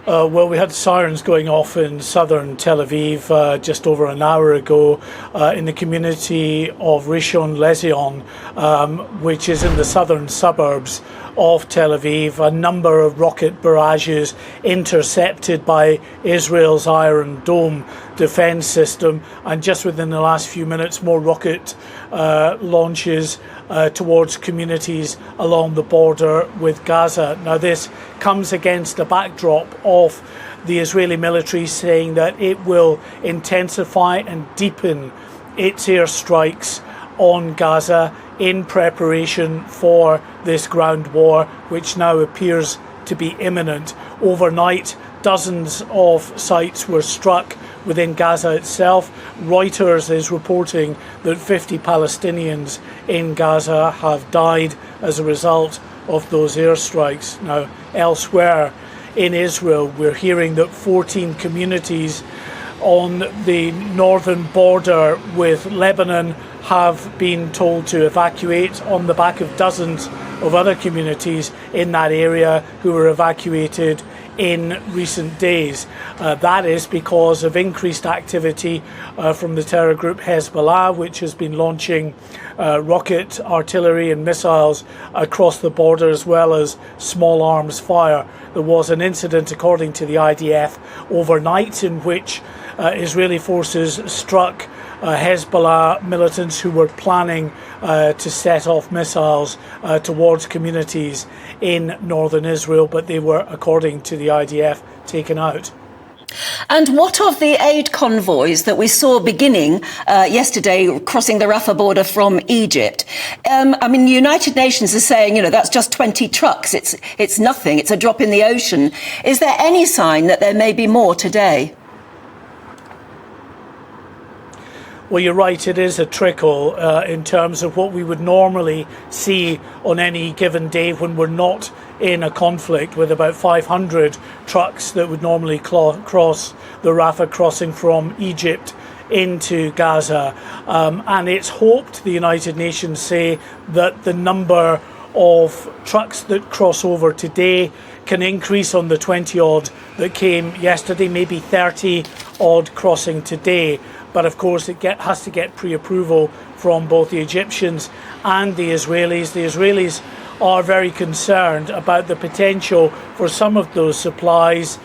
Well, we had sirens going off in southern Tel Aviv just over an hour ago in the community of Rishon LeZion, which is in the southern suburbs of Tel Aviv. A number of rocket barrages intercepted by Israel's Iron Dome defense system, and just within the last few minutes, more rocket launches towards communities along the border with Gaza. Now, this comes against a backdrop of the Israeli military saying that it will intensify and deepen its airstrikes on Gaza in preparation for this ground war, which now appears to be imminent. Overnight, dozens of sites were struck within Gaza itself. Reuters is reporting that 50 Palestinians in Gaza have died as a result of those airstrikes. Now, elsewhere in Israel, we're hearing that 14 communities on the northern border with Lebanon have been told to evacuate on the back of dozens of other communities in that area who were evacuated in recent days. That is because of increased activity from the terror group Hezbollah, which has been launching rocket, artillery and missiles across the border, as well as small arms fire. There was an incident, according to the IDF, overnight in which Israeli forces struck Hezbollah militants who were planning to set off missiles towards communities in northern Israel, but they were, according to the IDF, taken out. And what of the aid convoys that we saw beginning yesterday crossing the Rafah border from Egypt? I mean, the United Nations is saying, that's just 20 trucks. It's nothing. It's a drop in the ocean. Is there any sign that there may be more today? Well, you're right, it is a trickle in terms of what we would normally see on any given day when we're not in a conflict, with about 500 trucks that would normally cross the Rafah crossing from Egypt into Gaza. And it's hoped, the United Nations say, that the number of trucks that cross over today can increase on the 20-odd that came yesterday, maybe 30-odd crossing today. But of course, it has to get pre-approval from both the Egyptians and the Israelis. The Israelis are very concerned about the potential for some of those supplies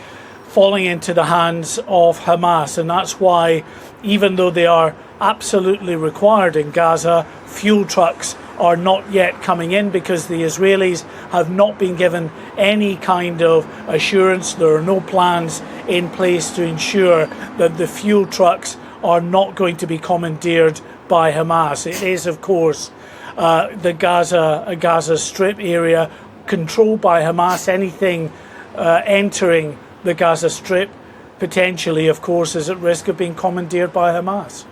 falling into the hands of Hamas. And that's why, even though they are absolutely required in Gaza, fuel trucks are not yet coming in because the Israelis have not been given any kind of assurance. There are no plans in place to ensure that the fuel trucks are not going to be commandeered by Hamas. It is, of course, the Gaza Strip area controlled by Hamas. Anything entering the Gaza Strip potentially, of course, is at risk of being commandeered by Hamas.